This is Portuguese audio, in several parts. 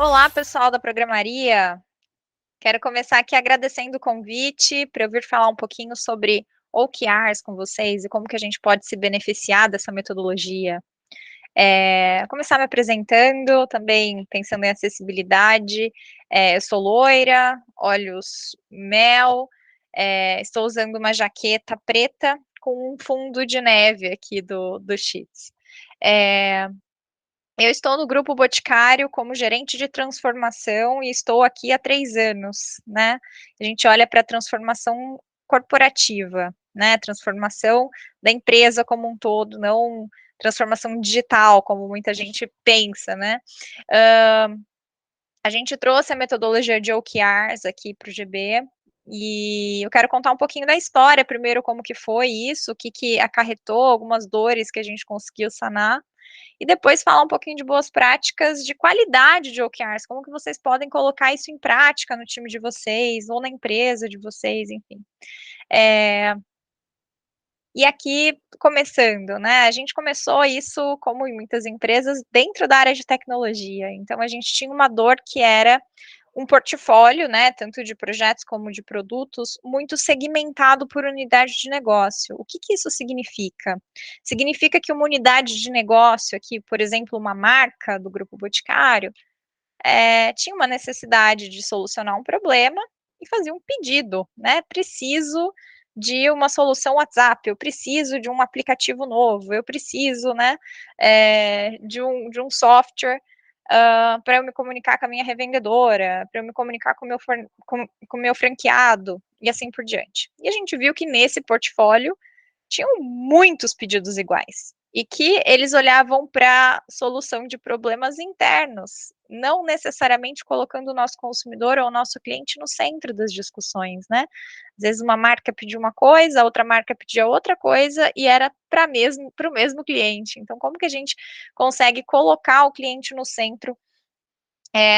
Olá, pessoal da Programaria. Quero começar aqui agradecendo o convite para eu vir falar um pouquinho sobre OKRs com vocês e como que a gente pode se beneficiar dessa metodologia. Começar me apresentando, também pensando em acessibilidade. Eu sou loira, olhos mel, estou usando uma jaqueta preta com um fundo de neve aqui do Cheats. É, eu estou no Grupo Boticário como gerente de transformação e estou aqui há 3 anos, né. A gente olha para a transformação corporativa, né, transformação da empresa como um todo, não transformação digital, como muita gente pensa, né. A gente trouxe a metodologia de OKRs aqui para o GB, e eu quero contar um pouquinho da história, primeiro como que foi isso, o que que acarretou, algumas dores que a gente conseguiu sanar, e depois falar um pouquinho de boas práticas de qualidade de OKRs, como que vocês podem colocar isso em prática no time de vocês, ou na empresa de vocês, enfim. Eh, e aqui, começando, né, a gente começou isso, como em muitas empresas, dentro da área de tecnologia, então a gente tinha uma dor que era um portfólio, né, tanto de projetos como de produtos, muito segmentado por unidade de negócio. O que que isso significa? Significa que uma unidade de negócio aqui, por exemplo, uma marca do Grupo Boticário, tinha uma necessidade de solucionar um problema e fazia um pedido, né, "Preciso de uma solução WhatsApp, eu preciso de um aplicativo novo, eu preciso, né, de um software, para eu me comunicar com a minha revendedora, para eu me comunicar com o meu com o meu franqueado", e assim por diante. E a gente viu que nesse portfólio tinham muitos pedidos iguais, e que eles olhavam para solução de problemas internos, não necessariamente colocando o nosso consumidor ou o nosso cliente no centro das discussões, né. Às vezes uma marca pediu uma coisa, a outra marca pedia outra coisa e era para o mesmo cliente. Então como que a gente consegue colocar o cliente no centro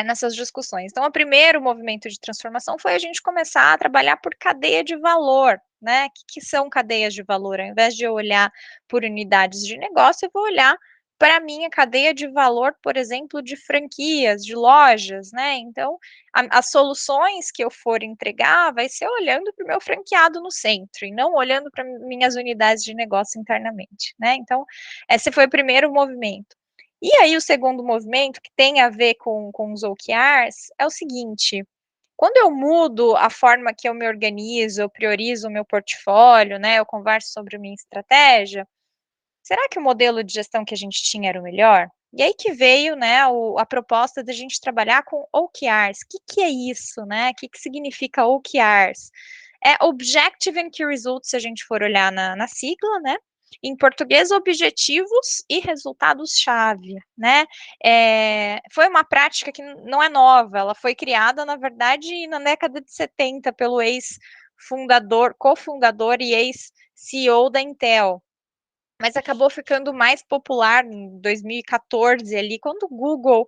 nessas discussões. Então, o primeiro movimento de transformação foi a gente começar a trabalhar por cadeia de valor, né? Que são cadeias de valor? Ao invés de eu olhar por unidades de negócio, eu vou olhar para a minha cadeia de valor, por exemplo, de franquias, de lojas, né? Então, as soluções que eu for entregar vai ser olhando para o meu franqueado no centro e não olhando para minhas unidades de negócio internamente, né? Então, esse foi o primeiro movimento. E aí o segundo movimento, que tem a ver com os OKRs, é o seguinte: quando eu mudo a forma que eu me organizo, eu priorizo o meu portfólio, né, eu converso sobre a minha estratégia, será que o modelo de gestão que a gente tinha era o melhor? E aí que veio, né, a proposta da gente trabalhar com OKRs. Que é isso, né? Que significa OKRs? É Objective and Key Results, se a gente for olhar na sigla, né? Em português, objetivos e resultados-chave, né? Foi uma prática que não é nova, ela foi criada, na verdade, na década de 70 pelo ex-fundador, cofundador e ex-CEO da Intel, mas acabou ficando mais popular em 2014 ali, quando o Google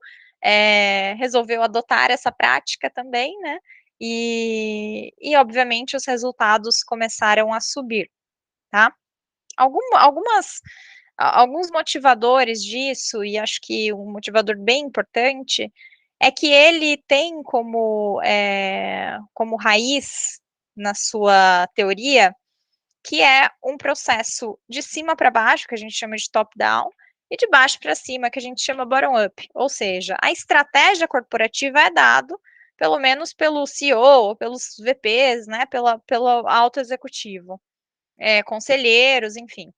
resolveu adotar essa prática também, né? E obviamente os resultados começaram a subir, tá? Alguns motivadores disso, e acho que um motivador bem importante, é que ele tem como raiz na sua teoria que é um processo de cima para baixo, que a gente chama de top-down, e de baixo para cima, que a gente chama bottom-up. Ou seja, a estratégia corporativa é dado, pelo menos pelo CEO, ou pelos VPs, né, pelo alto executivo, conselheiros, enfim.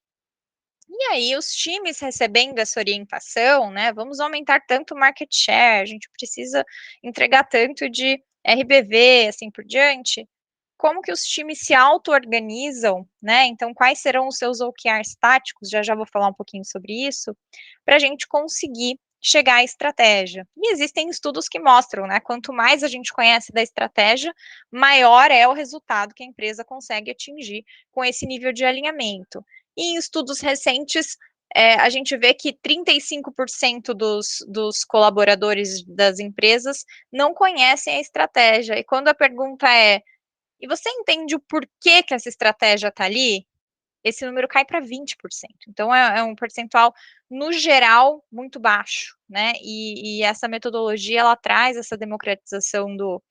E aí, os times recebendo essa orientação, né, vamos aumentar tanto o market share, a gente precisa entregar tanto de RBV, assim por diante, como que os times se auto-organizam, né, então quais serão os seus OKRs táticos, já vou falar um pouquinho sobre isso, para a gente conseguir chegar à estratégia. E existem estudos que mostram, né, quanto mais a gente conhece da estratégia, maior é o resultado que a empresa consegue atingir com esse nível de alinhamento. E em estudos recentes, a gente vê que 35% dos colaboradores das empresas não conhecem a estratégia. E quando a pergunta é: e você entende o porquê que essa estratégia está ali? esse número cai para 20%. Então, é um percentual, no geral, muito baixo, né? E essa metodologia, ela traz essa democratização do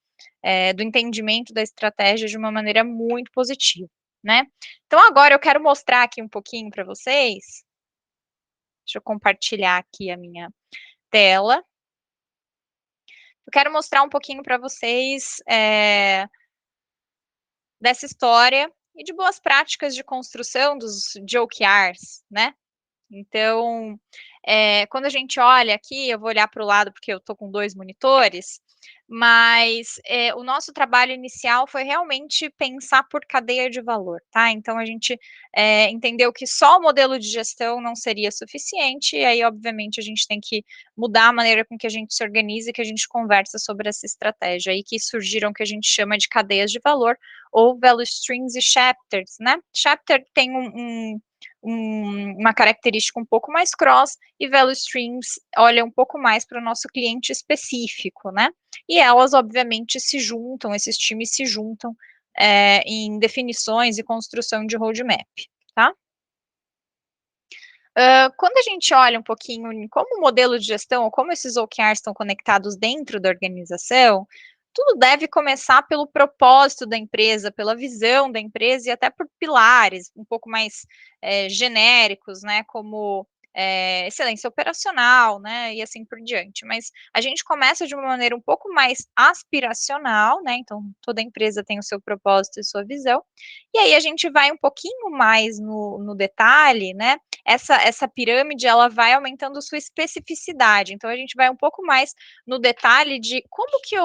entendimento da estratégia de uma maneira muito positiva, né? Então, agora eu quero mostrar aqui um pouquinho para vocês. Deixa eu compartilhar aqui a minha tela. Eu quero mostrar um pouquinho para vocês dessa história e de boas práticas de construção de OKRs, né? Então, quando a gente olha aqui, eu vou olhar para o lado porque eu estou com 2 monitores, mas o nosso trabalho inicial foi realmente pensar por cadeia de valor, tá? Então, a gente entendeu que só o modelo de gestão não seria suficiente, e aí, obviamente, a gente tem que mudar a maneira com que a gente se organiza e que a gente conversa sobre essa estratégia, aí que surgiram o que a gente chama de cadeias de valor, ou value streams e chapters, né? Chapter tem uma característica um pouco mais cross, e value streams olha um pouco mais para o nosso cliente específico, né? E elas, obviamente, se juntam, esses times se juntam em definições e construção de roadmap, tá? Quando a gente olha um pouquinho em como o modelo de gestão, ou como esses OKRs estão conectados dentro da organização, tudo deve começar pelo propósito da empresa, pela visão da empresa e até por pilares um pouco mais genéricos, né, como excelência operacional, né, e assim por diante. Mas a gente começa de uma maneira um pouco mais aspiracional, né, então toda empresa tem o seu propósito e sua visão, e aí a gente vai um pouquinho mais no detalhe, né, essa pirâmide, ela vai aumentando sua especificidade, então a gente vai um pouco mais no detalhe de como que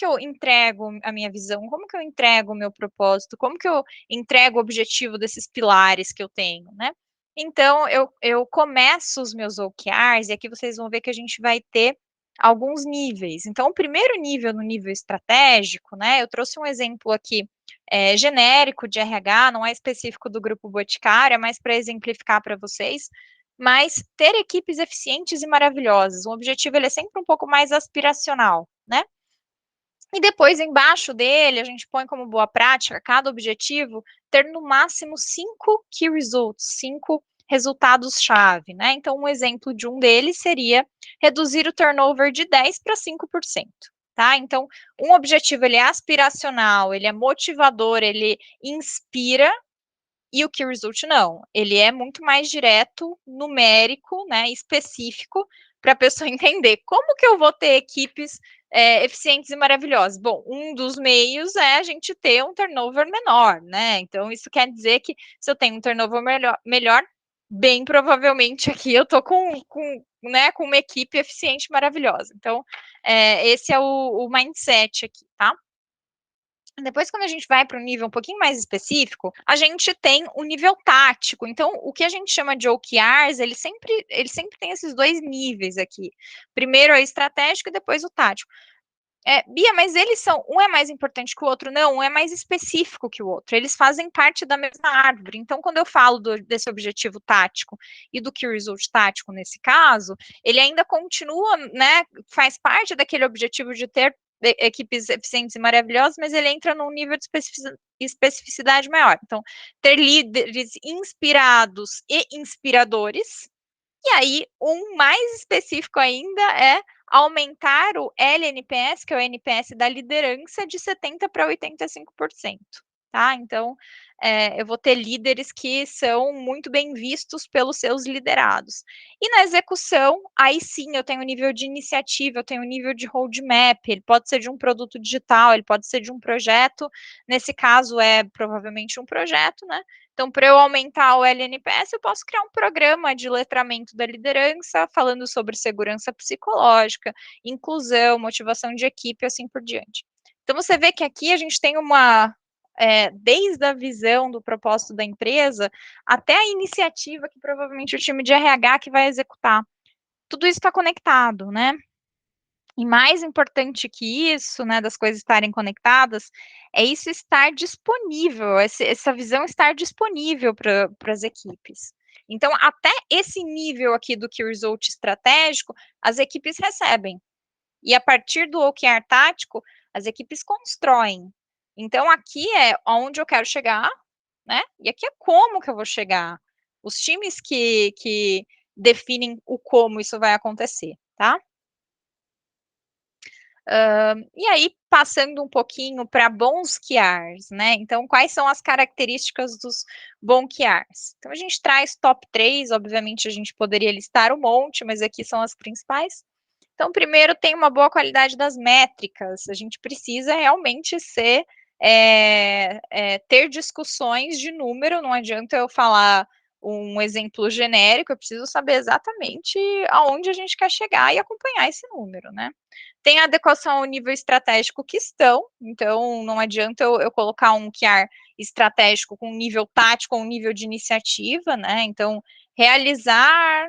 eu entrego a minha visão, como que eu entrego o meu propósito, como que eu entrego o objetivo desses pilares que eu tenho, né? Então, eu começo os meus OKRs, e aqui vocês vão ver que a gente vai ter alguns níveis. Então, o primeiro nível, no nível estratégico, né, eu trouxe um exemplo aqui genérico de RH, não é específico do Grupo Boticário, é mais para exemplificar para vocês, mas ter equipes eficientes e maravilhosas, o objetivo ele é sempre um pouco mais aspiracional, né? E depois, embaixo dele, a gente põe como boa prática, cada objetivo ter no máximo 5 key results, 5 resultados-chave, né? Então, um exemplo de um deles seria reduzir o turnover de 10 para 5%. Tá? Então, um objetivo ele é aspiracional, ele é motivador, ele inspira, e o Key Result não. Ele é muito mais direto, numérico, né, específico, para a pessoa entender como que eu vou ter equipes eficientes e maravilhosas. Bom, um dos meios é a gente ter um turnover menor, né? Então, isso quer dizer que se eu tenho um turnover melhor, bem provavelmente aqui eu tô né, com uma equipe eficiente e maravilhosa. Então, esse é o mindset aqui, tá? Depois, quando a gente vai para um nível um pouquinho mais específico, a gente tem o nível tático. Então, o que a gente chama de OKRs, ele sempre tem esses 2 níveis aqui. Primeiro é o estratégico e depois o tático. Bia, mas eles são, um é mais importante que o outro? Não, um é mais específico que o outro. Eles fazem parte da mesma árvore. Então, quando eu falo desse objetivo tático e do key result tático nesse caso, ele ainda continua, né, faz parte daquele objetivo de ter equipes eficientes e maravilhosas, mas ele entra num nível de especificidade maior. Então, ter líderes inspirados e inspiradores, e aí, um mais específico ainda é aumentar o LNPS, que é o NPS da liderança, de 70% para 85%. Tá? Então, eu vou ter líderes que são muito bem vistos pelos seus liderados. E na execução, aí sim eu tenho nível de iniciativa, eu tenho nível de roadmap, ele pode ser de um produto digital, ele pode ser de um projeto, nesse caso é provavelmente um projeto, né? Então, para eu aumentar o LNPS, eu posso criar um programa de letramento da liderança, falando sobre segurança psicológica, inclusão, motivação de equipe, assim por diante. Então, você vê que aqui a gente tem desde a visão do propósito da empresa, até a iniciativa que provavelmente o time de RH que vai executar. Tudo isso está conectado, né? E mais importante que isso, né, das coisas estarem conectadas, é isso estar disponível, essa visão estar disponível para as equipes. Então, até esse nível aqui do Key Result estratégico, as equipes recebem. E a partir do OKR tático, as equipes constroem. Então, aqui é onde eu quero chegar, né? E aqui é como que eu vou chegar. Os times que definem o como isso vai acontecer, tá? E aí, passando um pouquinho para bons QRs, né? Então, quais são as características dos bons QRs? Então, a gente traz top 3, obviamente a gente poderia listar um monte, mas aqui são as principais. Então, primeiro, tem uma boa qualidade das métricas. A gente precisa realmente ter discussões de número, não adianta eu falar um exemplo genérico, eu preciso saber exatamente aonde a gente quer chegar e acompanhar esse número, né? Tem a adequação ao nível estratégico que estão, então não adianta eu colocar um QR estratégico com um nível tático ou um nível de iniciativa, né? Então, realizar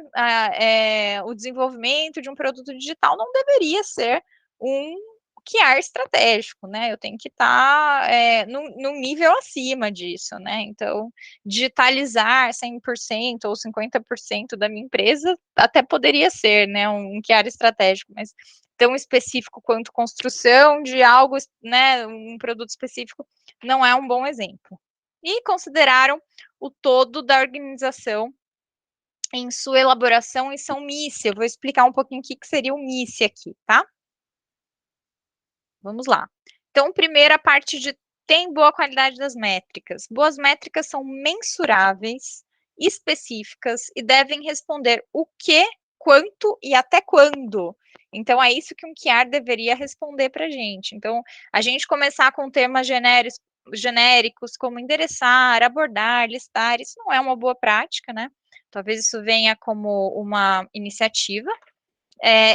o desenvolvimento de um produto digital não deveria ser um QR estratégico, né? Eu tenho que estar num nível acima disso, né? Então, digitalizar 100% ou 50% da minha empresa até poderia ser, né, um QR estratégico, mas tão específico quanto construção de algo, né, um produto específico, não é um bom exemplo. E consideraram o todo da organização em sua elaboração e são MICE. Eu vou explicar um pouquinho o que seria o MICE aqui, tá? Vamos lá. Então, primeira parte de tem boa qualidade das métricas. Boas métricas são mensuráveis, específicas e devem responder o que, quanto e até quando. Então, é isso que um QR deveria responder para a gente. Então, a gente começar com temas genéricos como endereçar, abordar, listar, isso não é uma boa prática, né? Talvez isso venha como uma iniciativa.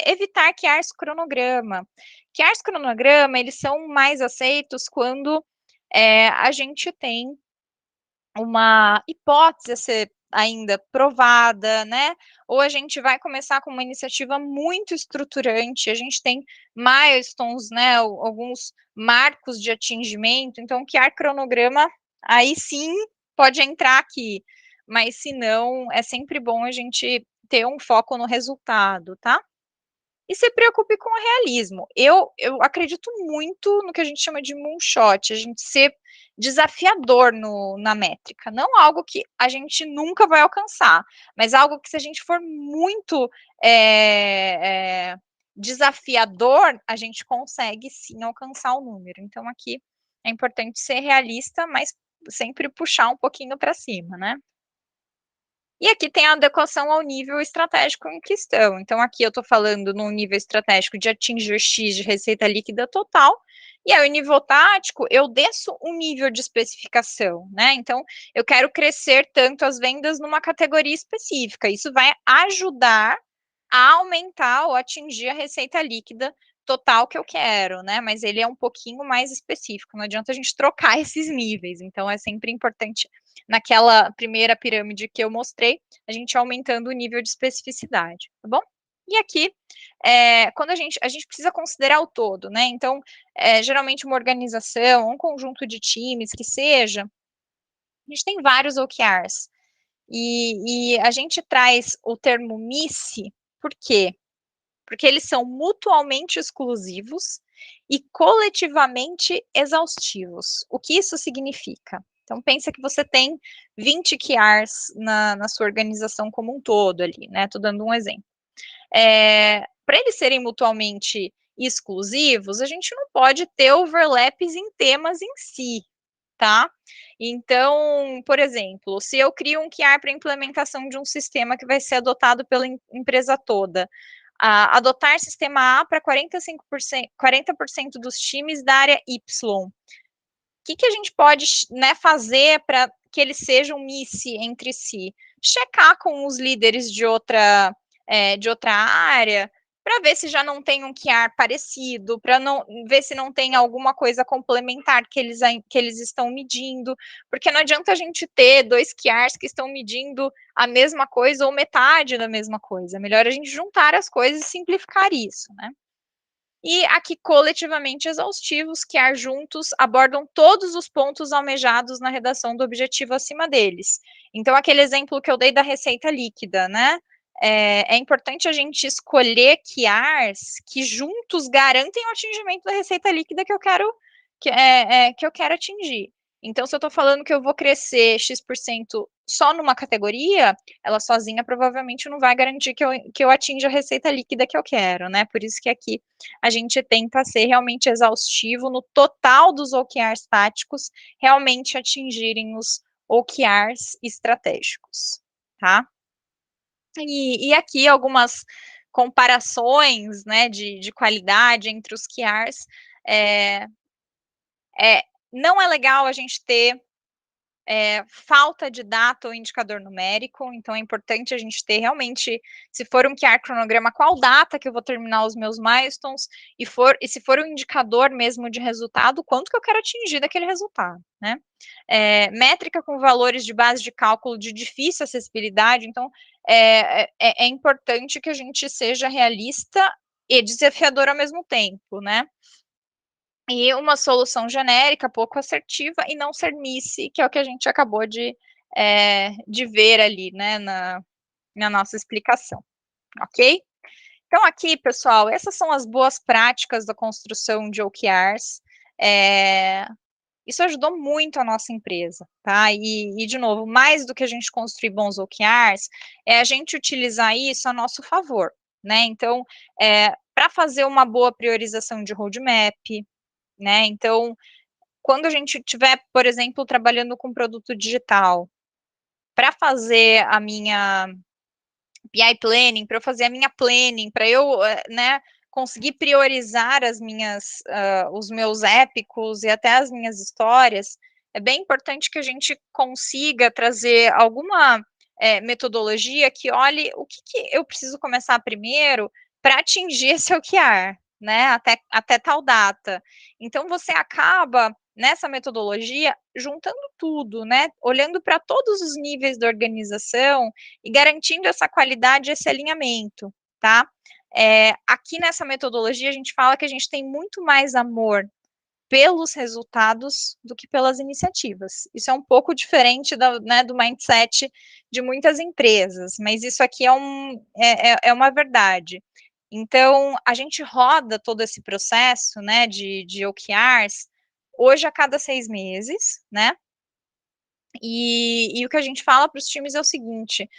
Evitar QRs cronograma. QRs cronograma, eles são mais aceitos quando a gente tem uma hipótese a ser ainda provada, né? Ou a gente vai começar com uma iniciativa muito estruturante, a gente tem milestones, né? Alguns marcos de atingimento, então, QR cronograma, aí sim pode entrar aqui, mas se não, é sempre bom a gente ter um foco no resultado, tá? E se preocupe com o realismo. Eu acredito muito no que a gente chama de moonshot, a gente ser desafiador na métrica. Não algo que a gente nunca vai alcançar, mas algo que, se a gente for muito desafiador, a gente consegue sim alcançar o número. Então, aqui é importante ser realista, mas sempre puxar um pouquinho para cima, né? E aqui tem a adequação ao nível estratégico em questão. Então, aqui eu estou falando no nível estratégico de atingir X de receita líquida total, e aí o nível tático, eu desço um nível de especificação, né? Então, eu quero crescer tanto as vendas numa categoria específica. Isso vai ajudar a aumentar ou atingir a receita líquida total que eu quero, né? Mas ele é um pouquinho mais específico, não adianta a gente trocar esses níveis. Então, é sempre importante, naquela primeira pirâmide que eu mostrei, a gente aumentando o nível de especificidade, tá bom? E aqui, quando a gente precisa considerar o todo, né? Então, geralmente uma organização, um conjunto de times que seja, a gente tem vários OKRs. E a gente traz o termo MICE, por quê? Porque eles são mutuamente exclusivos e coletivamente exaustivos. O que isso significa? Então, pensa que você tem 20 QRs na sua organização como um todo ali, né? Estou dando um exemplo. Para eles serem mutuamente exclusivos, a gente não pode ter overlaps em temas em si, tá? Então, por exemplo, se eu crio um QR para implementação de um sistema que vai ser adotado pela empresa toda, adotar sistema A para 40% dos times da área Y. O que a gente pode, né, fazer para que eles sejam MICE entre si? Checar com os líderes de outra área, para ver se já não tem um QR parecido, para não ver se não tem alguma coisa complementar que eles estão medindo, porque não adianta a gente ter dois QRs que estão medindo a mesma coisa ou metade da mesma coisa. É melhor a gente juntar as coisas e simplificar isso, né? E aqui, coletivamente exaustivos, que juntos abordam todos os pontos almejados na redação do objetivo acima deles. Então, aquele exemplo que eu dei da receita líquida, né? É importante a gente escolher QRs que juntos garantem o atingimento da receita líquida que eu quero atingir. Então, se eu estou falando que eu vou crescer X% só numa categoria, ela sozinha provavelmente não vai garantir que eu atinja a receita líquida que eu quero, né? Por isso que aqui a gente tenta ser realmente exaustivo no total dos OKRs táticos, realmente atingirem os OKRs estratégicos, tá? E aqui algumas comparações, né, de qualidade entre os QRs. Não é legal a gente ter falta de data ou indicador numérico, então é importante a gente ter realmente, se for um QR cronograma, qual data que eu vou terminar os meus milestones, e se for um indicador mesmo de resultado, quanto que eu quero atingir daquele resultado, né? Métrica com valores de base de cálculo de difícil acessibilidade, então é importante que a gente seja realista e desafiador ao mesmo tempo, né? E uma solução genérica, pouco assertiva, e não ser nice, que é o que a gente acabou de ver ali, né, na nossa explicação, ok? Então, aqui, pessoal, essas são as boas práticas da construção de OKRs. Isso ajudou muito a nossa empresa, tá? E, de novo, mais do que a gente construir bons OKRs, é a gente utilizar isso a nosso favor, né? Então, para fazer uma boa priorização de roadmap, né? Então, quando a gente estiver, por exemplo, trabalhando com produto digital, para fazer a minha PI planning, para eu fazer a minha planning, para eu, né, conseguir priorizar os meus épicos e até as minhas histórias, é bem importante que a gente consiga trazer alguma metodologia que olhe o que eu preciso começar primeiro para atingir esse OKR, né, até tal data. Então, você acaba, nessa metodologia, juntando tudo, né, olhando para todos os níveis da organização e garantindo essa qualidade, esse alinhamento, tá? Aqui nessa metodologia, a gente fala que a gente tem muito mais amor pelos resultados do que pelas iniciativas. Isso é um pouco diferente do mindset de muitas empresas, mas isso aqui é uma verdade. Então, a gente roda todo esse processo, né, de OKRs, hoje a cada 6 meses, né? E o que a gente fala para os times é o seguinte: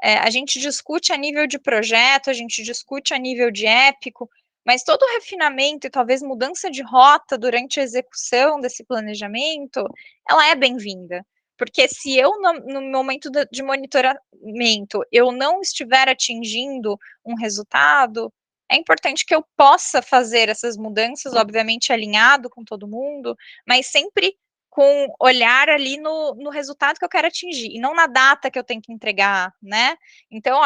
a gente discute a nível de projeto, a gente discute a nível de épico, mas todo refinamento e talvez mudança de rota durante a execução desse planejamento, ela é bem-vinda. Porque se eu, no momento de monitoramento, eu não estiver atingindo um resultado, é importante que eu possa fazer essas mudanças, obviamente alinhado com todo mundo, mas sempre com olhar ali no resultado que eu quero atingir, e não na data que eu tenho que entregar, né? Então,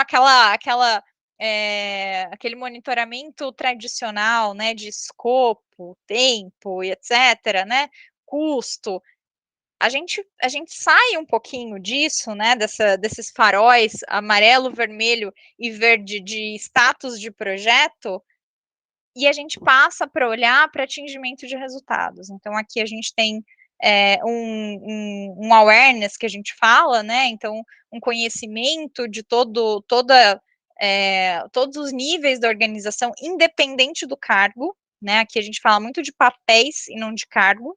aquele monitoramento tradicional, né, de escopo, tempo e etc., né, custo, a gente sai um pouquinho disso, né, desses faróis amarelo, vermelho e verde de status de projeto, e a gente passa para olhar para atingimento de resultados. Então, aqui a gente tem um awareness que a gente fala, né? Então, um conhecimento de todos os níveis da organização, independente do cargo, né? Aqui a gente fala muito de papéis e não de cargo.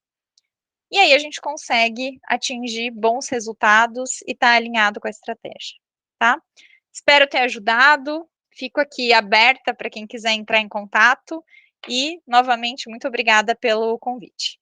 E aí a gente consegue atingir bons resultados e estar alinhado com a estratégia, tá? Espero ter ajudado. Fico aqui aberta para quem quiser entrar em contato. E, novamente, muito obrigada pelo convite.